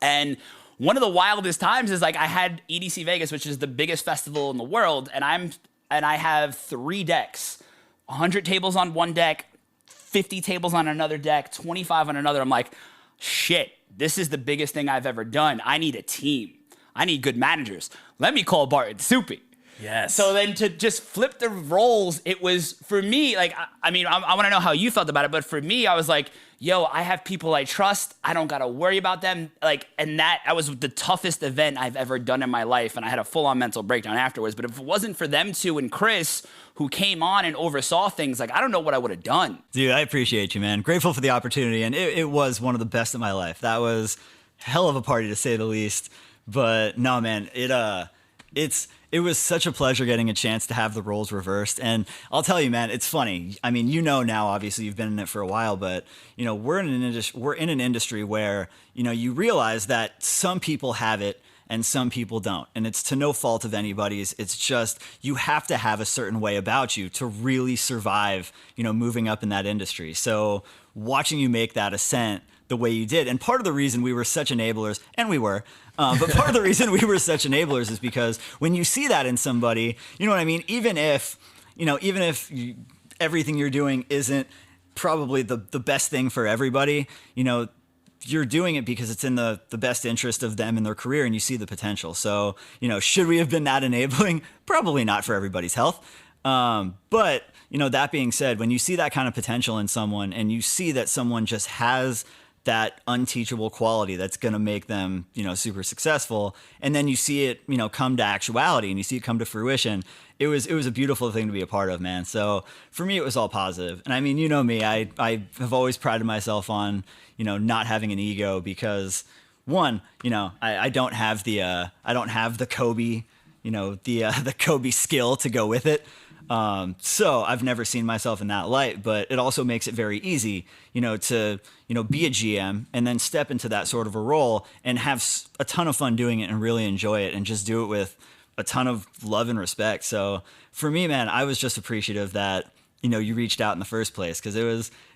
And one of the wildest times is, like, I had EDC Vegas, which is the biggest festival in the world, and I have 3 decks. 100 tables on one deck, 50 tables on another deck, 25 on another. I'm like, shit, this is the biggest thing I've ever done. I need a team. I need good managers. Let me call Bart and Supy. Yes. So then to just flip the roles, it was, for me, like, I want to know how you felt about it, but for me, I was like, yo, I have people I trust. I don't got to worry about them. Like, and that was the toughest event I've ever done in my life, and I had a full-on mental breakdown afterwards. But if it wasn't for them two and Chris, who came on and oversaw things, like, I don't know what I would have done. Dude, I appreciate you, man. Grateful for the opportunity, and it was one of the best of my life. That was hell of a party, to say the least. But no, man, it was such a pleasure getting a chance to have the roles reversed. And I'll tell you, man, it's funny. I mean, you know now, obviously, you've been in it for a while, but, you know, we're in an industry where, you know, you realize that some people have it and some people don't. And it's to no fault of anybody's. It's just, you have to have a certain way about you to really survive, you know, moving up in that industry. So watching you make that ascent the way you did, and part of the reason we were such enablers, and we were, but part of the reason we were such enablers is because when you see that in somebody, you know what I mean? Even if everything you're doing isn't probably the best thing for everybody, you know, you're doing it because it's in the best interest of them and their career, and you see the potential. So, you know, should we have been that enabling? Probably not for everybody's health. But, you know, that being said, when you see that kind of potential in someone and you see that someone just has that unteachable quality that's going to make them, you know, super successful, and then you see it, you know, come to actuality and you see it come to fruition, it was a beautiful thing to be a part of, man. So for me, it was all positive. And I mean, you know me, I have always prided myself on, you know, not having an ego, because one, you know, I don't have the Kobe, you know, the Kobe skill to go with it. So I've never seen myself in that light, but it also makes it very easy, you know, to, you know, be a GM and then step into that sort of a role and have a ton of fun doing it and really enjoy it and just do it with a ton of love and respect. So for me, man, I was just appreciative that, you know, you reached out in the first place, because it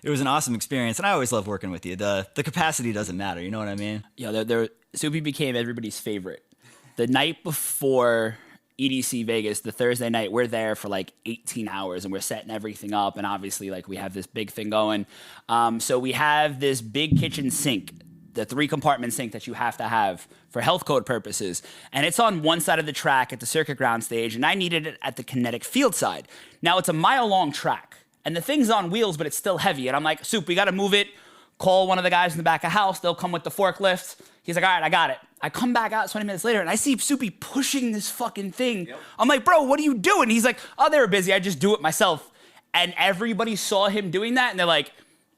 was an awesome experience, and I always love working with you. The capacity doesn't matter, you know what I mean? Yeah, Supy became everybody's favorite. The night before EDC Vegas, the Thursday night, we're there for like 18 hours and we're setting everything up. And obviously, like, we have this big thing going. So we have this big kitchen sink, the 3-compartment sink that you have to have for health code purposes. And it's on one side of the track at the circuit ground stage, and I needed it at the kinetic field side. Now, it's a mile-long track, and the thing's on wheels, but it's still heavy. And I'm like, Soup, we got to move it. Call one of the guys in the back of the house. They'll come with the forklifts. He's like, all right, I got it. I come back out 20 minutes later, and I see Supy pushing this fucking thing. Yep. I'm like, bro, what are you doing? He's like, oh, they were busy. I just do it myself. And everybody saw him doing that, and they're like,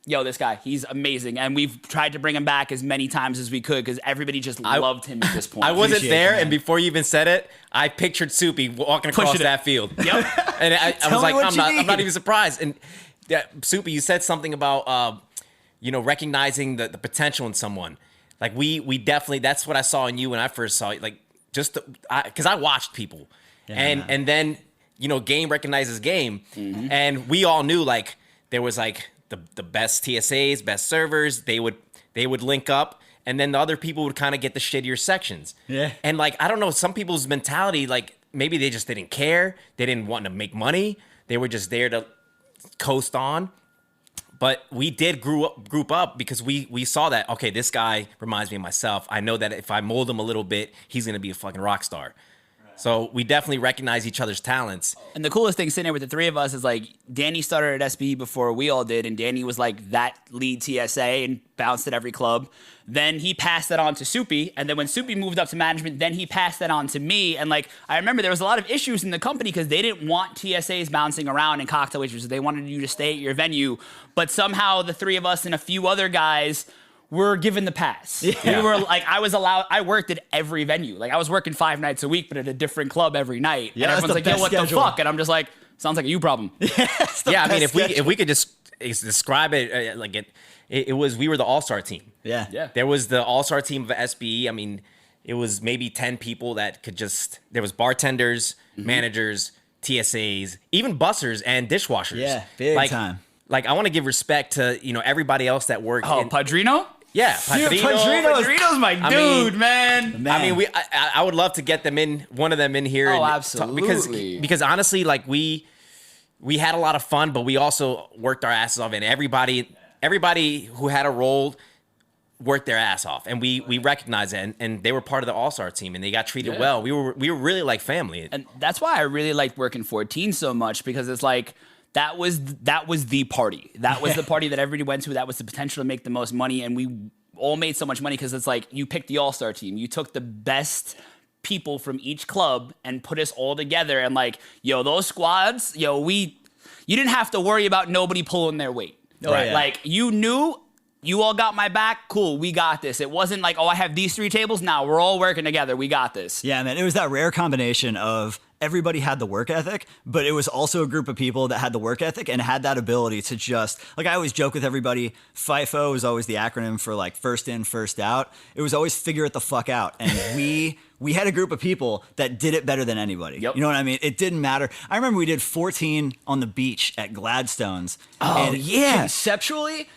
yo, this guy, he's amazing. And we've tried to bring him back as many times as we could, because everybody just loved him at this point. I wasn't there, and before you even said it, I pictured Supy walking across that field. Yep. And I was like, I'm not even surprised. And Supy, you said something about, you know, recognizing the potential in someone. Like, we definitely, that's what I saw in you when I first saw you. Like, just because I watched people, and then, you know, game recognizes game, and we all knew, like, there was like the best TSAs, best servers. They would link up, and then the other people would kind of get the shittier sections. Yeah. And like, I don't know, some people's mentality, like maybe they just didn't care. They didn't want to make money. They were just there to coast on. But we did group up because we saw that, okay, this guy reminds me of myself. I know that if I mold him a little bit, he's going to be a fucking rock star. So we definitely recognize each other's talents. And the coolest thing sitting there with the three of us is like Danny started at SBE before we all did, and Danny was like that lead TSA and bounced at every club. Then he passed that on to Supy, and then when Supy moved up to management, then he passed that on to me. And like I remember there was a lot of issues in the company because they didn't want TSAs bouncing around and cocktail waitresses. They wanted you to stay at your venue, but somehow the three of us and a few other guys were given the pass. Yeah. We were like, I worked at every venue. Like I was working 5 nights a week, but at a different club every night. Yeah, and everyone's like, yo, what the fuck? And I'm just like, sounds like a you problem. Yeah, I mean, if we could just describe it like it was, we were the all-star team. Yeah. There was the all-star team of SBE. I mean, it was maybe 10 people that could just, there was bartenders, managers, TSAs, even bussers and dishwashers. Yeah, big time. Like I want to give respect to, everybody else that worked. Oh, Padrino? Yeah, Padrino's my dude, man. I mean, I would love to get them in, one of them in here. Oh, and absolutely. Because honestly, like we had a lot of fun, but we also worked our asses off, and everybody who had a role worked their ass off, and we recognized it, and they were part of the all-star team, and they got treated well. We were really like family, and that's why I really liked working 14 so much, because it's like that was the party. That was the party that everybody went to. That was the potential to make the most money, and we all made so much money because it's like you picked the all-star team. You took the best people from each club and put us all together, and like, yo, those squads, you didn't have to worry about nobody pulling their weight. Right. Yeah. Like you knew you all got my back. Cool, we got this. It wasn't like, oh, I have these 3 tables. Now we're all working together. We got this. Yeah, man. It was that rare combination of everybody had the work ethic, but it was also a group of people that had the work ethic and had that ability to just, like I always joke with everybody, FIFO is always the acronym for like first in, first out. It was always figure it the fuck out. And we had a group of people that did it better than anybody. Yep. You know what I mean? It didn't matter. I remember we did 14 on the beach at Gladstone's. Oh, and yeah. Conceptually,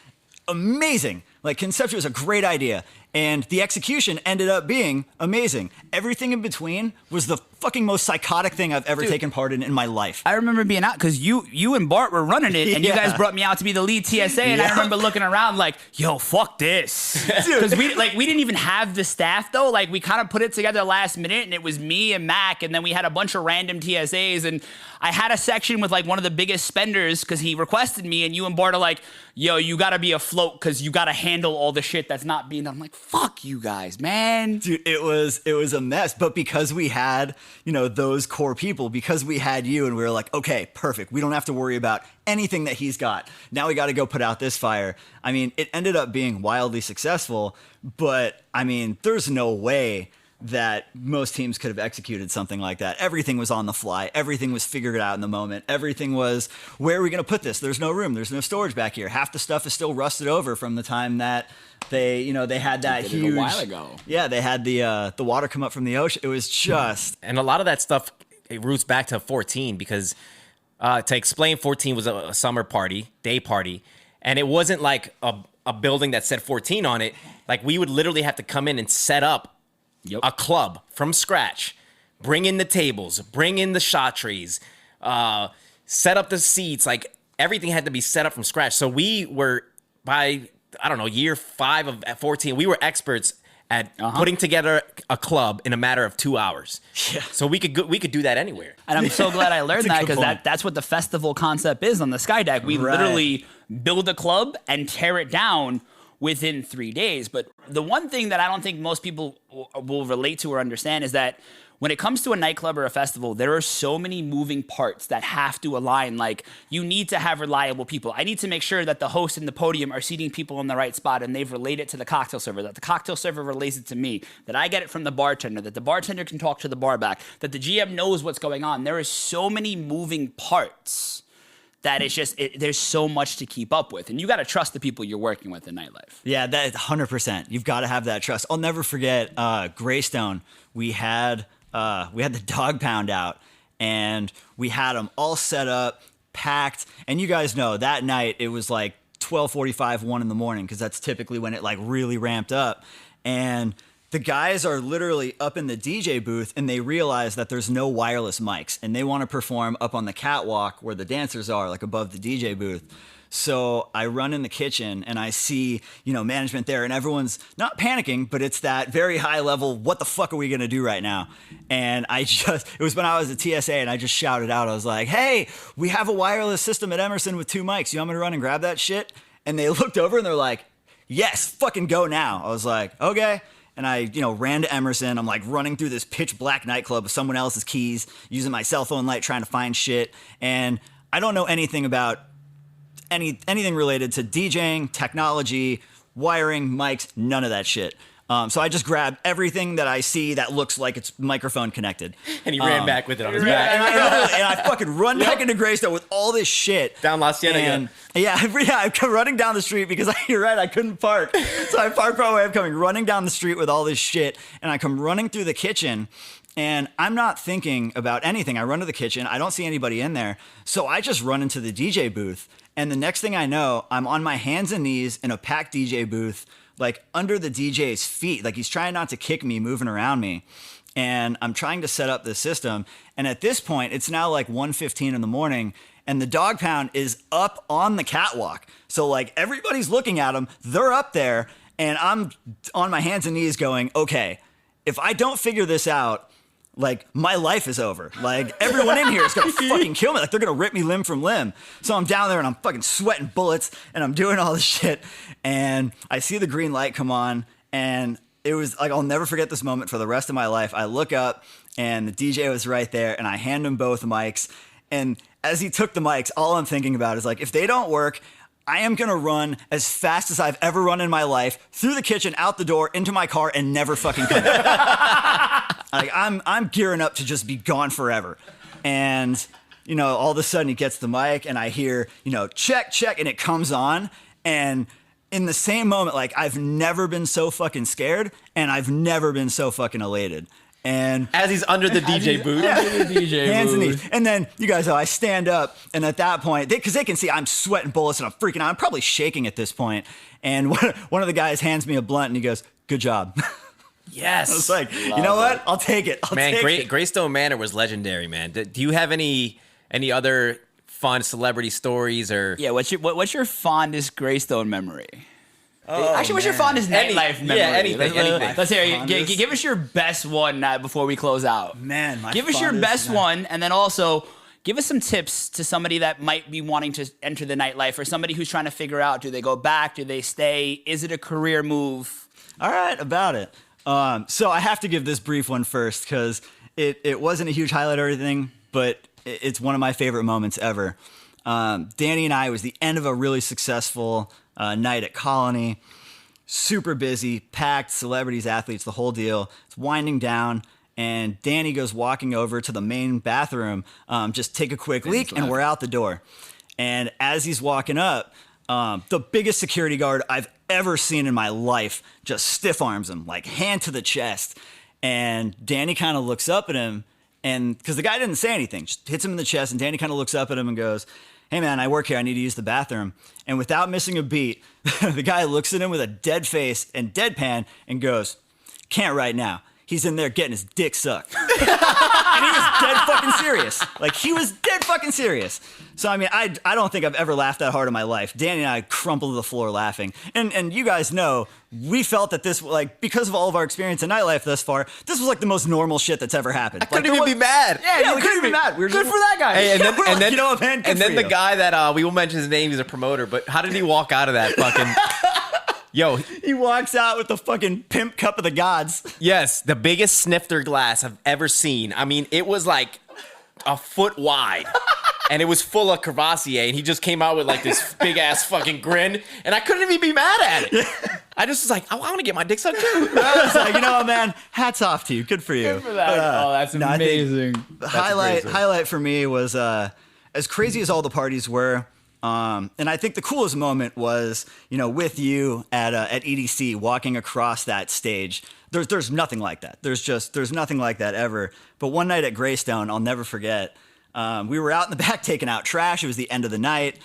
amazing. Like conceptually was a great idea. And the execution ended up being amazing. Everything in between was the fucking most psychotic thing I've ever taken part in my life. I remember being out because you and Bart were running it, and you guys brought me out to be the lead TSA, and I remember looking around like, yo, fuck this. Because we didn't even have the staff though. Like we kind of put it together last minute, and it was me and Mac, and then we had a bunch of random TSAs, and I had a section with like one of the biggest spenders because he requested me, and you and Bart are like, yo, you gotta be afloat because you gotta handle all the shit that's not being done. I'm like, fuck you guys, man. Dude, it was a mess. But because we had, those core people, because we had you, and we were like, okay, perfect. We don't have to worry about anything that he's got. Now we got to go put out this fire. I mean, it ended up being wildly successful, but I mean, there's no way that most teams could have executed something like that. Everything was on the fly. Everything was figured out in the moment. Everything was, where are we going to put this? There's no room. There's no storage back here. Half the stuff is still rusted over from the time that they had that huge. A while ago. Yeah, they had the water come up from the ocean. It was just. and a lot of that stuff, it roots back to 14 because to explain, 14 was a summer party, day party, and it wasn't like a building that said 14 on it. Like we would literally have to come in and set up a club from scratch, bring in the tables, bring in the shot trees, set up the seats. Like everything had to be set up from scratch. So we were, by, I don't know, year 5 of at 14, we were experts at putting together a club in a matter of 2 hours. Yeah. So we could do that anywhere. And I'm so glad I learned that because that's what the festival concept is on the Sky Deck. We literally build a club and tear it down within 3 days. But the one thing that I don't think most people will relate to or understand is that when it comes to a nightclub or a festival, there are so many moving parts that have to align. Like, you need to have reliable people. I need to make sure that the host and the podium are seating people in the right spot and they've relayed it to the cocktail server, that the cocktail server relays it to me, that I get it from the bartender, that the bartender can talk to the bar back, that the GM knows what's going on. There is so many moving parts that it's just, there's so much to keep up with. And you got to trust the people you're working with in nightlife. Yeah, that 100%. You've got to have that trust. I'll never forget Greystone. We had the dog pound out, and we had them all set up, packed. And you guys know that night it was like 12:45, 1 in the morning, because that's typically when it like really ramped up. And the guys are literally up in the DJ booth and they realize that there's no wireless mics and they want to perform up on the catwalk where the dancers are, like above the DJ booth. So I run in the kitchen and I see, management there and everyone's not panicking, but it's that very high level, what the fuck are we going to do right now? And it was when I was at TSA and I just shouted out, I was like, hey, we have a wireless system at Emerson with 2 mics. You want me to run and grab that shit? And they looked over and they're like, yes, fucking go now. I was like, okay. And I, ran to Emerson. I'm like running through this pitch black nightclub with someone else's keys, using my cell phone light, trying to find shit. And I don't know anything about anything related to DJing, technology, wiring, mics, none of that shit. So I just grabbed everything that I see that looks like it's microphone connected. And he ran back with it on his back. And I fucking run back into Greystone with all this shit. Down La Cienega again. Yeah, I'm running down the street because you're right, I couldn't park. So I park probably, I'm coming running down the street with all this shit. And I come running through the kitchen. And I'm not thinking about anything. I run to the kitchen. I don't see anybody in there. So I just run into the DJ booth. And the next thing I know, I'm on my hands and knees in a packed DJ booth, like under the DJ's feet. Like he's trying not to kick me, moving around me. And I'm trying to set up the system. And at this point, it's now like 1:15 in the morning. And the dog pound is up on the catwalk. So like everybody's looking at him. They're up there. And I'm on my hands and knees going, okay, if I don't figure this out, like my life is over. Like everyone in here is gonna fucking kill me. Like they're gonna rip me limb from limb. So I'm down there and I'm fucking sweating bullets and I'm doing all this shit. And I see the green light come on and it was like, I'll never forget this moment for the rest of my life. I look up and the DJ was right there and I hand him both mics. And as he took the mics, all I'm thinking about is like, if they don't work, I am gonna run as fast as I've ever run in my life through the kitchen, out the door, into my car, and never fucking come back. Like I'm gearing up to just be gone forever. And all of a sudden he gets the mic, and I hear check, and it comes on, and in the same moment, like I've never been so fucking scared, and I've never been so fucking elated. And as he's under the DJ booth. Hands and knees. And then you guys know I stand up, and at that point, because they can see I'm sweating bullets and I'm freaking out. I'm probably shaking at this point. And one of the guys hands me a blunt and he goes, "Good job." Yes. I was like, you know what? I'll take it. Greystone Manor was legendary, man. Do you have any other fun celebrity stories or? Yeah. What's your fondest Greystone memory? Actually, what's your fondest nightlife memory? Yeah, anything. Let's hear. Give us your best one before we close out. Man, give us your best one, and then also give us some tips to somebody that might be wanting to enter the nightlife, or somebody who's trying to figure out: do they go back? Do they stay? Is it a career move? All right, about it. So I have to give this brief one first because it wasn't a huge highlight or anything, but it's one of my favorite moments ever. Danny and I, it was the end of a really successful night at Colony. Super busy, packed, celebrities, athletes, the whole deal. It's winding down, and Danny goes walking over to the main bathroom, just take a quick leak, and we're out the door. And as he's walking up, the biggest security guard I've ever seen in my life just stiff arms him, like hand to the chest. And Danny kind of looks up at him, and because the guy didn't say anything, just hits him in the chest, and Danny kind of looks up at him and goes, "Hey man, I work here, I need to use the bathroom." And without missing a beat, the guy looks at him with a dead face and deadpan and goes, "Can't right now. He's in there getting his dick sucked." And he was dead fucking serious. Like, he was dead fucking serious. So, I mean, I don't think I've ever laughed that hard in my life. Danny and I crumpled to the floor laughing. And you guys know, we felt that this, like, because of all of our experience in nightlife thus far, this was like the most normal shit that's ever happened. I couldn't even be mad. Yeah, we couldn't even be mad. We were good just, for that guy. Hey, and then, you know, man, and then the you. guy that we will mention his name, he's a promoter, but how did he walk out of that fucking... Yo, he walks out with the fucking pimp cup of the gods. Yes, the biggest snifter glass I've ever seen. I mean, it was like a foot wide. And it was full of Crevassier, and he just came out with like this big ass fucking grin, and I couldn't even be mad at it. I just was like, I want to get my dick sucked too. I was like, you know what, man? Hats off to you. Good for you. Good for that. That's amazing. Highlight for me was as crazy as all the parties were. And I think the coolest moment was, you know, with you at EDC walking across that stage. There's nothing like that. There's nothing like that ever. But one night at Greystone, I'll never forget. We were out in the back taking out trash. It was the end of the night.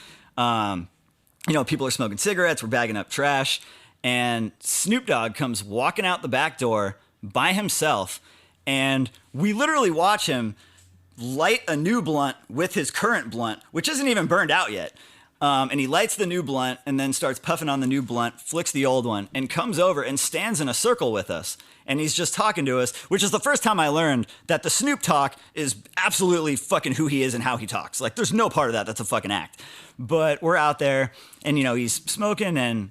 people are smoking cigarettes, we're bagging up trash, and Snoop Dogg comes walking out the back door by himself, and we literally watch him light a new blunt with his current blunt, which isn't even burned out yet. And he lights the new blunt and then starts puffing on the new blunt, flicks the old one, and comes over and stands in a circle with us. And he's just talking to us, which is the first time I learned that the Snoop talk is absolutely fucking who he is and how he talks. Like, there's no part of that that's a fucking act. But we're out there, and, he's smoking, and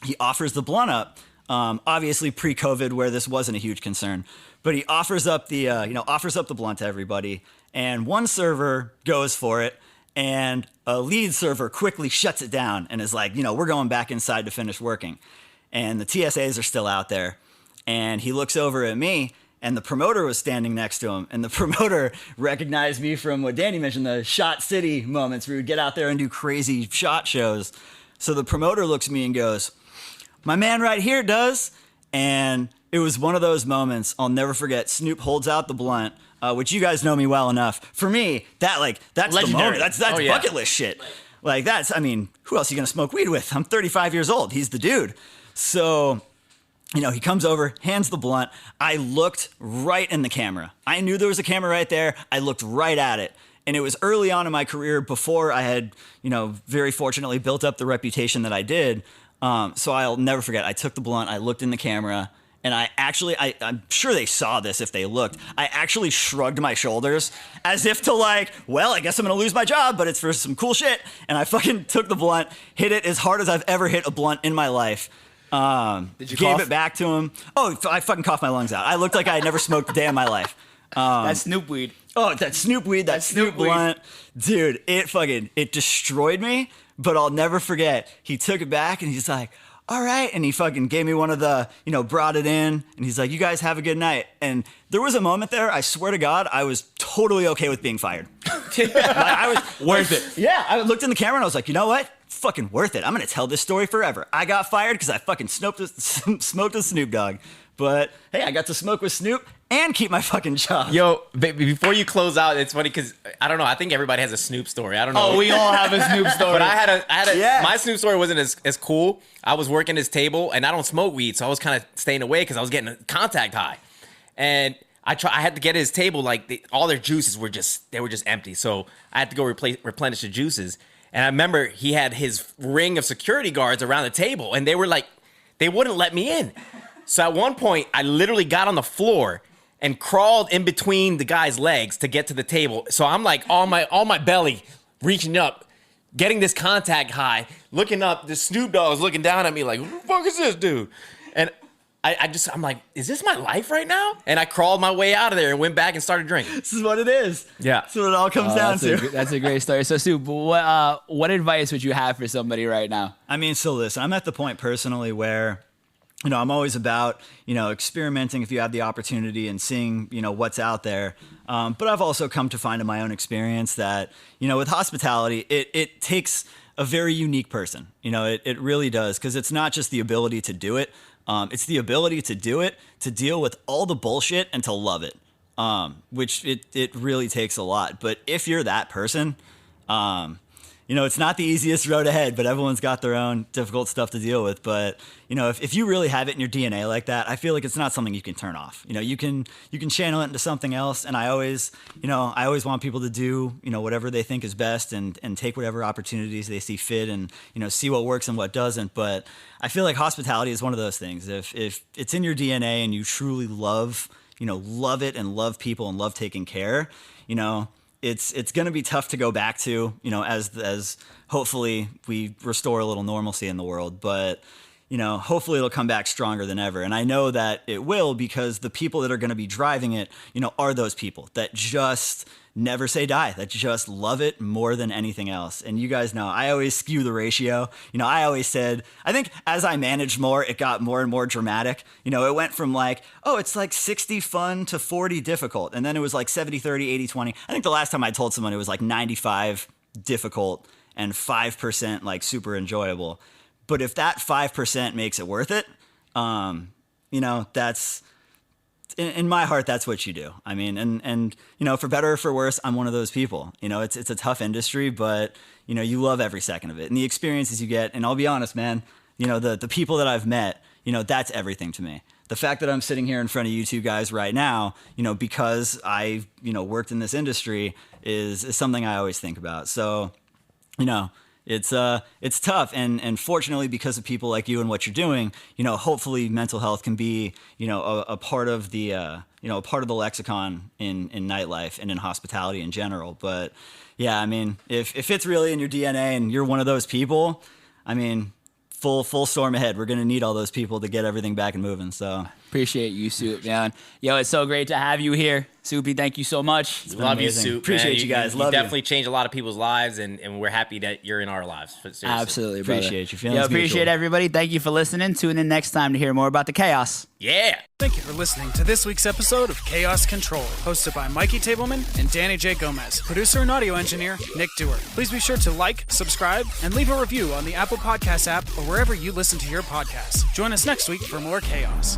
he offers the blunt up. Obviously pre-COVID, where this wasn't a huge concern. But he offers up the blunt to everybody, and one server goes for it, and a lead server quickly shuts it down and is like, we're going back inside to finish working. And the TSAs are still out there. And he looks over at me, and the promoter was standing next to him. And the promoter recognized me from what Danny mentioned, the Shot City moments where we would get out there and do crazy shot shows. So the promoter looks at me and goes, "My man right here does." And it was one of those moments I'll never forget. Snoop holds out the blunt, which you guys know me well enough. For me, that's legendary. The moment. That's bucket list shit. Like, who else are you going to smoke weed with? I'm 35 years old. He's the dude. So, he comes over, hands the blunt. I looked right in the camera. I knew there was a camera right there. I looked right at it. And it was early on in my career before I had, very fortunately built up the reputation that I did. So I'll never forget. I took the blunt. I looked in the camera. And I'm sure they saw this if they looked. I actually shrugged my shoulders as if to I guess I'm going to lose my job, but it's for some cool shit. And I fucking took the blunt, hit it as hard as I've ever hit a blunt in my life. Did you gave cough? it back to him. Oh, I fucking coughed my lungs out. I looked like I had never smoked a day in my life. That's Snoop weed. Oh, that Snoop weed, that Snoop blunt. Dude, it destroyed me, but I'll never forget. He took it back and he's like, "All right." And he fucking gave me one of the, brought it in. And he's like, "You guys have a good night." And there was a moment there, I swear to God, I was totally okay with being fired. I was worth it. Yeah, I looked in the camera and I was like, you know what? Fucking worth it. I'm going to tell this story forever. I got fired because I fucking smoked with Snoop Dogg. But hey, I got to smoke with Snoop and keep my fucking job. Yo, before you close out, it's funny because I don't know. I think everybody has a Snoop story. I don't know. Oh, we all have a Snoop story. But I had a Yeah. My Snoop story wasn't as cool. I was working his table, and I don't smoke weed, so I was kind of staying away because I was getting a contact high. And I had to get his table, all their juices were just empty. So I had to go replenish the juices. And I remember he had his ring of security guards around the table, and they were they wouldn't let me in. So at one point, I literally got on the floor and crawled in between the guy's legs to get to the table. So I'm on my belly, reaching up, getting this contact high, looking up. The Snoop Dogg is looking down at me like, "Who the fuck is this dude?" And I'm like, is this my life right now? And I crawled my way out of there and went back and started drinking. This is what it is. Yeah. That's what it all comes down to. That's a great story. So, Sue, what advice would you have for somebody right now? I mean, so listen, I'm at the point personally where, I'm always about, experimenting if you have the opportunity and seeing, what's out there. But I've also come to find in my own experience that, with hospitality, it takes a very unique person. It really does, because it's not just the ability to do it. It's the ability to do it, to deal with all the bullshit and to love it, which it really takes a lot. But if you're that person, it's not the easiest road ahead, but everyone's got their own difficult stuff to deal with. But, if you really have it in your DNA like that, I feel like it's not something you can turn off. You can channel it into something else. And I always want people to do, whatever they think is best and take whatever opportunities they see fit and, see what works and what doesn't. But I feel like hospitality is one of those things. If it's in your DNA and you truly love it and love people and love taking care, it's going to be tough to go back to, as hopefully we restore a little normalcy in the world. But, hopefully it'll come back stronger than ever. And I know that it will, because the people that are going to be driving it, are those people that just never say die, that just love it more than anything else. And you guys know, I always skew the ratio. I always said, I think as I managed more, it got more and more dramatic. It went from it's 60 fun to 40 difficult. And then it was 70-30, 80-20. I think the last time I told someone it was 95 difficult and 5% super enjoyable. But if that 5% makes it worth it, that's in my heart, that's what you do. I mean, and you know, for better or for worse, I'm one of those people. You know, it's a tough industry, but you know, you love every second of it, and the experiences you get. And I'll be honest, man, you know, the people that I've met, you know, that's everything to me. The fact that I'm sitting here in front of you two guys right now, you know, because I, you know, worked in this industry is something I always think about. So, you know, it's tough, and fortunately, because of people like you and what you're doing, you know, hopefully mental health can be, you know, a part of the you know, a part of the lexicon in nightlife and in hospitality in general. But yeah, I mean, if it's really in your DNA and you're one of those people, I mean, full storm ahead. We're gonna need all those people to get everything back and moving. So Appreciate you, Soup, man. Yo, it's so great to have you here. Soupy, thank you so much. Love you, amazing. Soup. Appreciate man. you guys. You Love you. definitely changed a lot of people's lives, and we're happy that you're in our lives. Seriously. Absolutely, brother. Appreciate you. Feelings Yo, appreciate mutual. everybody. Thank you for listening. Tune in next time to hear more about the chaos. Yeah. Thank you for listening to this week's episode of Chaos Control, hosted by Mikey Tableman and Danny J. Gomez, producer and audio engineer Nick Dewar. Please be sure to like, subscribe, and leave a review on the Apple Podcast app or wherever you listen to your podcasts. Join us next week for more chaos.